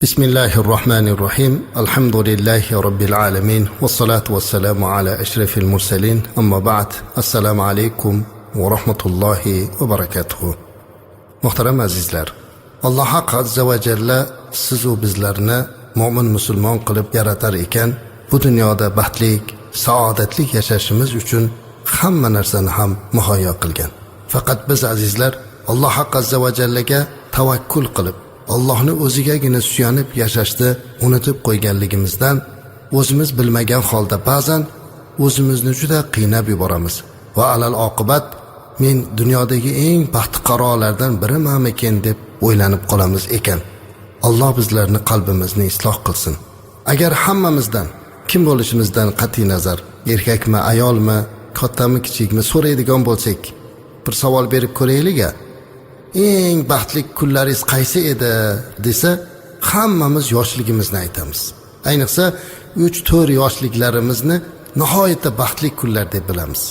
بسم الله الرحمن الرحيم الحمد لله رب العالمين والصلاة والسلام على أشرف المرسلين أما بعد السلام عليكم ورحمة الله وبركاته. محترم azizlar, Alloh haq azza va jalla sizu bizlarni mo'min musulmon qilib yaratar ekan, bu dunyoda baxtlik, saodatli yashashimiz uchun hamma narsani ham muhayyo qilgan. Faqat biz azizlar Alloh haq azza va jallaga tavakkul qilib Allohni o'zigagina suyanib yashashni unutib qo'yganligimizdan o'zimiz bilmagan holda ba'zan o'zimizni juda qiynab yuboramiz va alal oqibat men dunyodagi eng baxtiqarolardan birimanmikin deb o'ylanib qolamiz ekan. Alloh bizlarni qalbimizni isloh qilsin. Agar hammamizdan kim bo'lishimizdan qat'iy nazar, erkakmi, ayolmi, kattami, kichikmi so'raydigan bo'lsak, bir savol berib ko'raylik-a. Eng baxtli kunlaringiz qaysi edi desa, hammamiz yoshligimizni aytamiz. Ayniqsa 3-4 yoshliklarimizni nihoyatda baxtli kunlar deb bilamiz.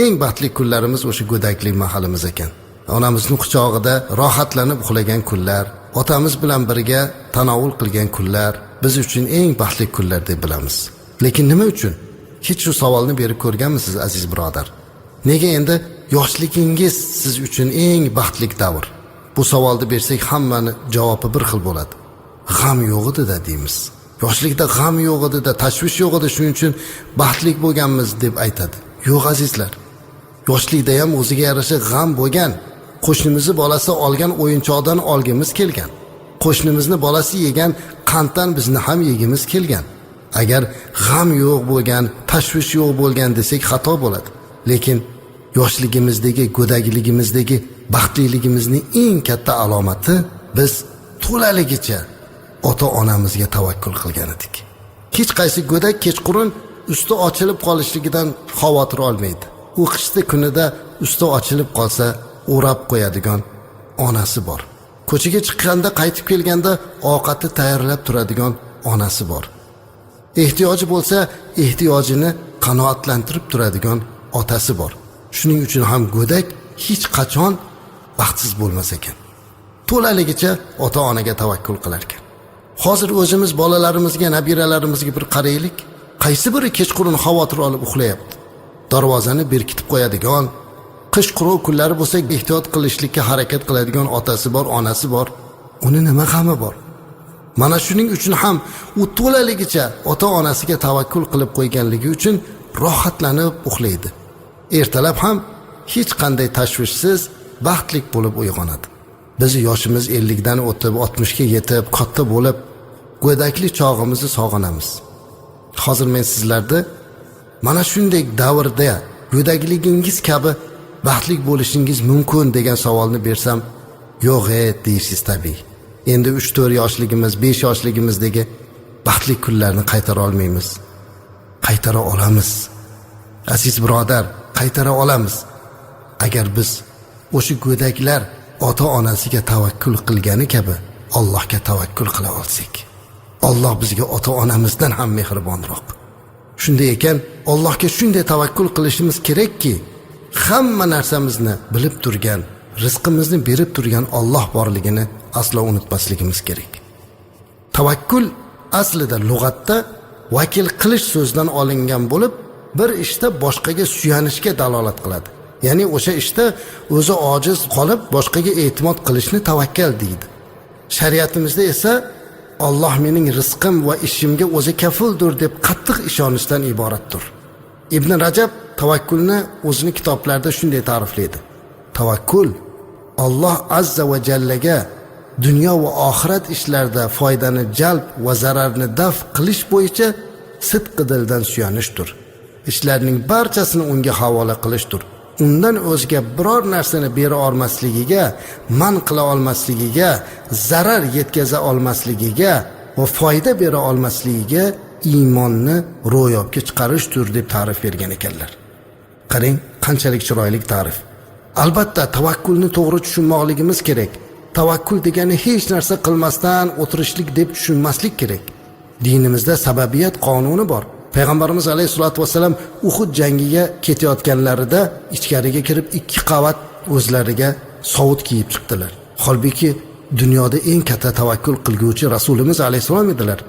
Eng baxtli kunlarimiz o'sha go'daklik mahalimiz ekan. Onamizning quchog'ida rohatlanib uxlagan kunlar, otamiz bilan birga tanovul qilgan kunlar biz uchun eng baxtli kunlar deb bilamiz. Lekin nima uchun? Hech shu savolni berib ko'rganmisiz aziz birodar? Nega endi yoshligingiz siz uchun eng baxtli davr? Bu savolni bersak hammani javobi bir xil bo'ladi. G'am yo'q edi-da deymiz. Yoshlikda g'am yo'q edi-da, tashvish yo'q edi, shuning uchun baxtli bo'lganmiz deb aytadi. Yo'q azizlar. Yoshlikda ham o'ziga yarasha g'am bo'lgan. Qo'shnimizni bolasi olgan o'yinchoqdan olgimiz kelgan. Qo'shnimizni bolasi yegan qanddan bizni ham yegimiz kelgan. Agar g'am yo'q bo'lgan, tashvish yo'q bo'lgan desak xato bo'ladi. Lekin yoshligimizdagi, go'dakligimizdagi baxtliligimizning eng katta alomati biz to'laligicha ota-onamizga tavakkul qilgan edik. Hech qaysi go'dak kechqurun usti ochilib qolishligidan xavotir olmaydi. U qishda kunida usti ochilib qolsa o'rab qo'yadigan onasi bor. Ko'chaga chiqqanda, qaytib kelganda ovqatni tayyorlab turadigan onasi bor. Ehtiyoji bo'lsa, ehtiyojini qanoatlantirib turadigan otasi bor. Shuning uchun ham go'dak hech qachon baxtsiz bo'lmas ekan. To'laligicha ota-onaga tavakkul qilar ekan. Hozir o'zimiz bolalarimizga, nabiralarimizga bir qaraylik. Qaysi biri kechqurun xavotir olib uxlayapti? Darvozani berkitib qo'yadigan, qish quruq kunlari bo'lsa ehtiyot qilishlikka harakat qiladigan otasi bor, onasi bor. Uni nima g'ami bor? Mana shuning uchun ham u to'laligicha ota-onasiga tavakkul qilib qo'yganligi uchun rohatlanib uxlaydi. Ertalab ham hech qanday tashvishsiz baxtli bo'lib uyg'onadi. Biz yoshimiz 50 dan o'tib 60 ga yetib, katta bo'lib, go'daklik chog'imizni sog'inamiz. Hozir men sizlarga mana shunday davrda go'dakligingiz kabi baxtli bo'lishingiz mumkin degan savolni bersam, yo'q deysiz tabiiy. Endi 3-4 yoshligimiz, 5 yoshligimizdagi baxtli kunlarni qaytara olmaymiz. Qaytara olamiz. Aziz birodar, qaytara olamiz. Agar biz o'sha go'daklar ota-onasiga tavakkul qilgani kabi Allohga tavakkul qila olsak. Alloh bizga ota-onamizdan ham mehribonroq. Shunday ekan, Allohga shunday tavakkul qilishimiz kerakki, hamma narsamizni bilib turgan, rizqimizni berib turgan Alloh borligini aslo unutmasligimiz kerak. Tavakkul aslida lug'atda vakil qilish so'zdan olingan bo'lib, bir ishda boshqaga suyanishga dalolat qiladi. Ya'ni o'sha ishda o'zi ojiz qolib boshqaga e'timod qilishni tavakkal deydi. Shariatimizda esa Alloh mening rizqim va ishimga o'zi kafildir deb qattiq ishonishdan iboratdir. Ibn Rajab tavakkulni o'zining kitoblarida shunday ta'riflaydi. Tavakkul Alloh azza va jallaga dunyo va oxirat ishlarida foydani jalb va zararni daf qilish bo'yicha sidqi dildan suyanishdir. Ishlarning barchasini unga havola qilishdir. Undan o'zga biror narsani bera olmasligiga, man qila olmasligiga, zarar yetkaza olmasligiga va foyda bera olmasligiga iymonni ro'yobga chiqarishdir deb ta'rif bergan ekanlar. Qarang, qanchalik chiroyli ta'rif. Albatta, tavakkulni to'g'ri tushunmoqligimiz kerak. Tavakkul degani hech narsa qilmasdan o'tirishlik deb tushunmaslik kerak. Dinimizda sababiyat qonuni bor. Payg'ambarimiz alayhisolatu vasallam Uhud jangiga ketayotganlarida ichkariga kirib 2 qavat o'zlariga sovut kiyib chiqdilar. Holbuki dunyoda eng katta tavakkul qilguvchi rasulimiz alayhissalom edilar.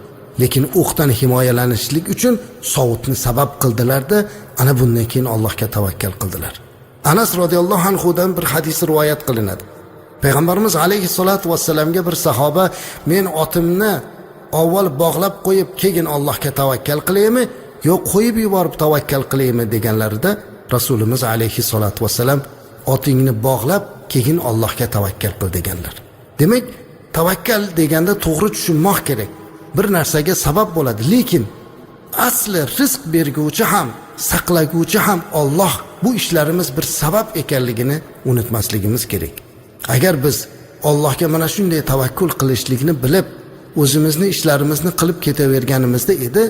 Lekin o'qdan himoyalanishlik uchun sovutni sabab qildilarda, ana bundan keyin Allohga tavakkal qildilar. Anas radhiyallohu anhudan bir hadis rivoyat qilinadi. Payg'ambarimiz alayhissalatu vassalamga bir sahoba, men otimni avval bog'lab qo'yib keyin Allohga tavakkal qilaymi, yo'q qo'yib yuborib tavakkal qilaymi deganlarida, Rasulimiz alayhissalatu vassalam otingni bog'lab keyin Allohga tavakkal qil deganlar. Demak, tavakkal deganda to'g'ri tushunmoq kerak. Bir narsaga sabab bo'ladi, lekin asli rizq berguvchi ham, saqlaguvchi ham Alloh. Bu ishlarimiz bir sabab ekanligini unutmasligimiz kerak. Agar biz Allohga mana shunday tavakkul qilishlikni bilib, o'zimizni ishlarimizni qilib ketaverganimizda edi,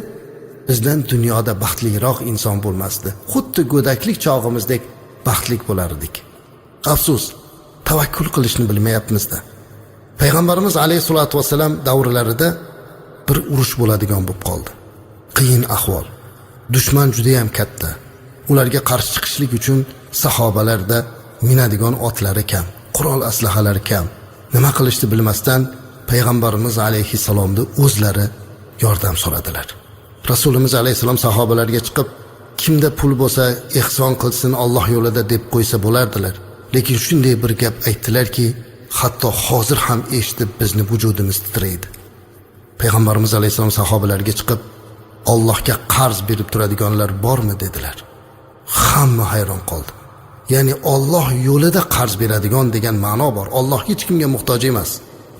bizdan dunyoda baxtliroq inson bo'lmasdi. Xuddi go'daklik chog'imizdek baxtli bo'lardik. Afsus, tavakkul qilishni bilmayapmiz-da. Payg'ambarimiz alayhisolatu vasallam davrlarida bir urush bo'ladigan bo'lib qoldi. Qiyin ahvol. Dushman juda ham katta. Ularga qarshi chiqishlik uchun sahobalarda minadigan otlari kam, qurol aslahalari kam. Nima qilishni bilmasdan Payg'ambarimiz alayhisalomni o'zlari yordam so'radilar. Rasulimiz alayhisalom sahobalarga chiqib, kimda pul bo'lsa ihson qilsin Alloh yo'lida deb qo'ysa bo'lardilar. Lekin shunday bir gap aytdilarki, hatto hozir ham eshitib bizni vujudimiz titraydi. Payg'ambarimiz alayhisalom sahobalarga chiqib, Allohga qarz berib turadiganlar bormi dedilar. Hamma hayron qoldi. Ya'ni Alloh yo'lida qarz beradigan degan ma'no bor. Alloh hech kimga muhtoj emas.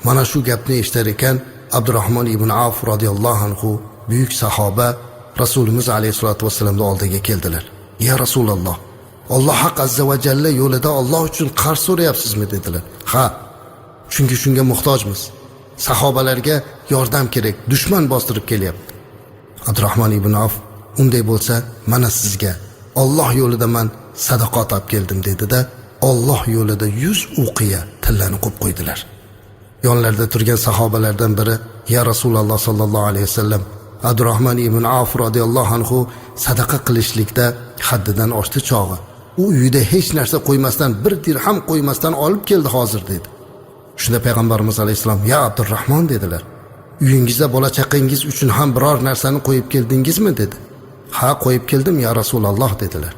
Mana shu gapni eshitar ekan, Abdurrahmon ibn Avf radhiyallohu anhu buyuk sahoba Rasulimiz alayhisolatu vasallamning oldiga keldilar. Ya Rasululloh, Alloh haq azza va jalla yo'lida Alloh uchun qarz so'rayapsizmi dedilar. Ha, chunki shunga muhtojmiz. Sahobalarga yordam kerak, dushman bostirib kelyapti. Abdurrahmon ibn Avf, unday bo'lsa, mana sizga Alloh yo'lida men sadaqat olib keldim dedi-da, Alloh yo'lida 100 uqiya tillani qo'yib qo'ydilar. Yonlarida turgan sahobalardan biri, ya Rasululloh sallallohu alayhi vasallam, Abdurrahmon ibn Avf radhiyallohu anhu sadaqa qilishlikda haddidan oshdi chog'i. U uyida hech narsa qo'ymasdan, bir dirham qo'ymasdan olib keldi hozir dedi. Shunda Payg'ambarimiz alayhisalom, ya Abdurrahmon dedilar, uyingizda bola chaqangiz uchun ham biror narsani qo'yib keldingizmi dedi. Ha, qo'yib keldim ya Rasululloh dedilar.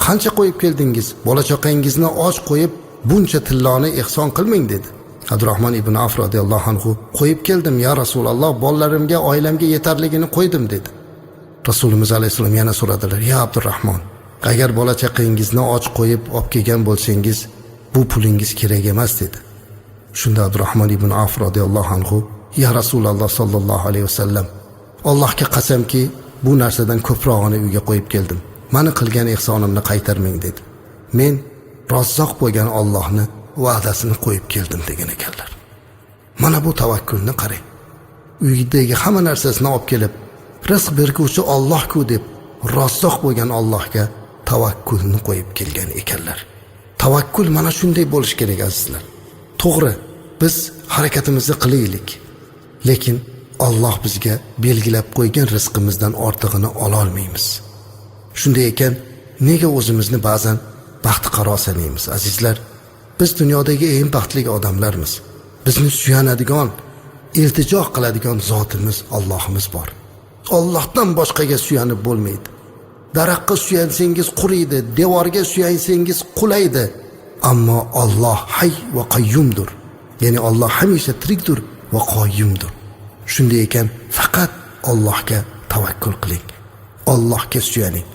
Qancha qo'yib keldingiz? Bola chaqangizni och qo'yib buncha tilloni ihson qilmang dedi. Abdurrahmon ibn Avf radhiyallohu anhu, qo'yib keldim ya Rasululloh, bolalarimga, oilamga yetarligini qo'ydim dedi. Rasulimiz alayhisalom yana so'radilar, ya Abdurrahmon, agar bola chaqangizni och qo'yib olib kelgan bo'lsangiz, bu pulingiz kerak emas dedi. Shunda Abdurrahmon ibn Avf radhiyallohu anhu, ya Rasululloh sallallohu alayhi vasallam, Allohga qasamki, bu narsadan ko'prog'ini uyga qo'yib keldim. Meni qilgan ihsonimni qaytarmang dedi. Men Razzoq bo'lgan Allohni va'dasini qo'yib keldim degan ekanlar. Mana bu tavakkulni qarang. Uydagi hamma narsasini olib kelib, rizq berguvchi Alloh-ku deb Razzoq bo'lgan Allohga tavakkulni qo'yib kelgan ekanlar. Tavakkul mana shunday bo'lish kerak azizlar. To'g'ri, biz harakatimizni qilaylik. Lekin Alloh bizga belgilab qo'ygan rizqimizdan ortig'ini ola olmaymiz. Shunday ekan, nega o'zimizni ba'zan baxtiqaro sanaymiz azizlar? Biz dunyodagi eng baxtli odamlarmiz. Bizni suyanadigan, iltijo qiladigan zotimiz Allohimiz bor. Allohdan boshqaga suyanib bo'lmaydi. Daraxtga suyansangiz quriydi, devorga suyansangiz qulaydi. Ammo Alloh hayy va qayyumdir. Ya'ni Alloh hamisha tirikdir va qoyimdir. Shunday ekan, faqat Allohga tavakkul qiling. Allohga suyaning.